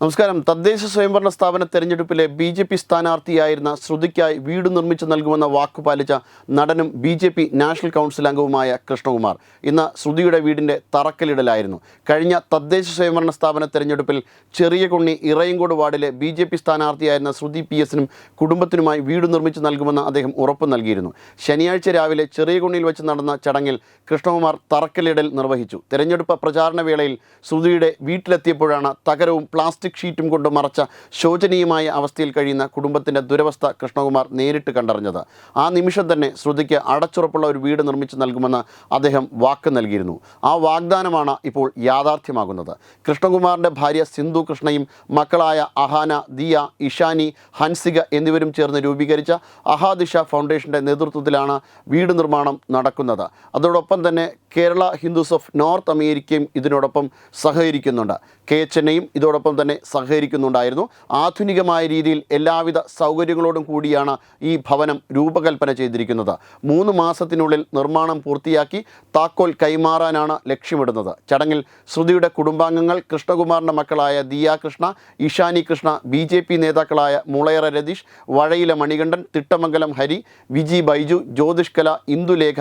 നമസ്കാരം. തദ്ദേശ സ്വയംഭരണ സ്ഥാപന തെരഞ്ഞെടുപ്പിലെ BJP സ്ഥാനാർത്ഥിയായിരുന്ന ശ്രുതിക്കായി വീട് നിർമ്മിച്ചു നൽകുമെന്ന വാക്കുപാലിച്ച നടനും BJP നാഷണൽ കൗൺസിൽ അംഗവുമായ കൃഷ്ണകുമാർ ഇന്ന് ശ്രുതിയുടെ വീടിൻ്റെ തറക്കല്ലിടലായിരുന്നു. കഴിഞ്ഞ തദ്ദേശ സ്വയംഭരണ സ്ഥാപന തെരഞ്ഞെടുപ്പിൽ ചെറിയകുണ്ണി ഇറയങ്കോട് വാർഡിലെ BJP സ്ഥാനാർത്ഥിയായിരുന്ന ശ്രുതി PS-നും കുടുംബത്തിനുമായി വീട് നിർമ്മിച്ചു നൽകുമെന്ന് അദ്ദേഹം ഉറപ്പ് നൽകിയിരുന്നു. ശനിയാഴ്ച രാവിലെ ചെറിയകുണ്ണിയിൽ വെച്ച് നടന്ന ചടങ്ങിൽ കൃഷ്ണകുമാർ തറക്കല്ലിടൽ നിർവഹിച്ചു. തെരഞ്ഞെടുപ്പ് പ്രചാരണ വേളയിൽ ശ്രുതിയുടെ വീട്ടിലെത്തിയപ്പോഴാണ് തകരവും പ്ലാസ്റ്റിക് ഷീറ്റും കൊണ്ട് മറച്ച ശോചനീയമായ അവസ്ഥയിൽ കഴിയുന്ന കുടുംബത്തിൻ്റെ ദുരവസ്ഥ കൃഷ്ണകുമാർ നേരിട്ട് കണ്ടറിഞ്ഞത്. ആ നിമിഷം തന്നെ ശ്രുതിക്ക് അടച്ചുറപ്പുള്ള ഒരു വീട് നിർമ്മിച്ചു നൽകുമെന്ന് അദ്ദേഹം വാക്ക് നൽകിയിരുന്നു. ആ വാഗ്ദാനമാണ് ഇപ്പോൾ യാഥാർത്ഥ്യമാകുന്നത്. കൃഷ്ണകുമാറിൻ്റെ ഭാര്യ സിന്ധു കൃഷ്ണയും മക്കളായ അഹാന, ദിയ, ഇഷാനി, ഹൻസിക എന്നിവരും ചേർന്ന് രൂപീകരിച്ച അഹാദിഷ ഫൗണ്ടേഷൻ്റെ നേതൃത്വത്തിലാണ് വീട് നിർമ്മാണം നടക്കുന്നത്. അതോടൊപ്പം തന്നെ കേരള ഹിന്ദുസ് ഓഫ് നോർത്ത് അമേരിക്കയും ഇതിനോടൊപ്പം സഹകരിക്കുന്നുണ്ട്. KHNയും ഇതോടൊപ്പം തന്നെ സഹകരിക്കുന്നുണ്ടായിരുന്നു. ആധുനികമായ രീതിയിൽ എല്ലാവിധ സൗകര്യങ്ങളോടും കൂടിയാണ് ഈ ഭവനം രൂപകൽപ്പന ചെയ്തിരിക്കുന്നത്. 3 മാസത്തിനുള്ളിൽ നിർമ്മാണം പൂർത്തിയാക്കി താക്കോൽ കൈമാറാനാണ് ലക്ഷ്യമിടുന്നത്. ചടങ്ങിൽ ശ്രുതിയുടെ കുടുംബാംഗങ്ങൾ, കൃഷ്ണകുമാറിൻ്റെ മക്കളായ ദിയ കൃഷ്ണ, ഇഷാനി കൃഷ്ണ, BJP നേതാക്കളായ മുളയറ രതീഷ്, വഴയില മണികണ്ഠൻ, തിട്ടമംഗലം ഹരി, വിജി ബൈജു, ജ്യോതിഷ്കല, ഇന്ദുലേഖ,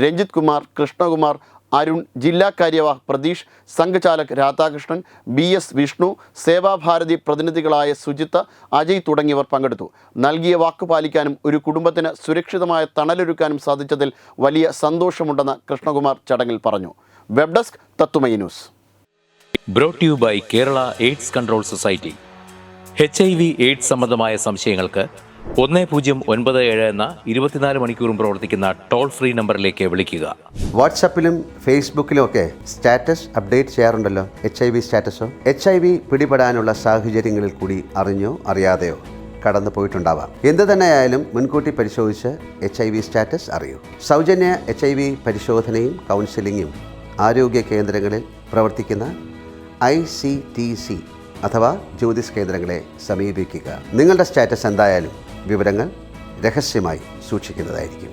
രഞ്ജിത് കുമാർ, കൃഷ്ണകുമാർ, അരുൺ, ജില്ലാ കാര്യവാഹ് പ്രതീഷ്, സംഘചാലക് രാധാകൃഷ്ണൻ, BS വിഷ്ണു, സേവാഭാരതി പ്രതിനിധികളായ സുജിത്ത്, അജയ് തുടങ്ങിയവർ പങ്കെടുത്തു. നൽകിയ വാക്ക് പാലിക്കാനും ഒരു കുടുംബത്തിന് സുരക്ഷിതമായ തണലൊരുക്കാനും സാധിച്ചതിൽ വലിയ സന്തോഷമുണ്ടെന്ന് കൃഷ്ണകുമാർ ചടങ്ങിൽ പറഞ്ഞു. വെബ് ഡെസ്ക് തത്തുമൈ news. Brought you by Kerala AIDS control society. HIV/AIDS സംബന്ധമായ സംശയങ്ങൾക്ക് 1097 എന്ന 24 മണിക്കൂറും പ്രവർത്തിക്കുന്ന ടോൾ ഫ്രീ നമ്പറിലേക്ക് വിളിക്കുക. വാട്സാപ്പിലും ഫേസ്ബുക്കിലും ഒക്കെ സ്റ്റാറ്റസ് അപ്ഡേറ്റ് ചെയ്യാറുണ്ടല്ലോ. HIV സ്റ്റാറ്റസോ HIV പിടിപെടാനുള്ള സാഹചര്യങ്ങളിൽ കൂടി അറിഞ്ഞോ അറിയാതെയോ കടന്നു പോയിട്ടുണ്ടാവാം. എന്ത് തന്നെയായാലും മുൻകൂട്ടി പരിശോധിച്ച് HIV സ്റ്റാറ്റസ് അറിയൂ. സൗജന്യ HIV പരിശോധനയും കൗൺസിലിങ്ങും ആരോഗ്യ കേന്ദ്രങ്ങളിൽ പ്രവർത്തിക്കുന്ന ICTC അഥവാ ജ്യോതിസ് കേന്ദ്രങ്ങളെ സമീപിക്കുക. നിങ്ങളുടെ സ്റ്റാറ്റസ് എന്തായാലും വിവരങ്ങൾ രഹസ്യമായി സൂക്ഷിക്കുന്നതായിരിക്കും.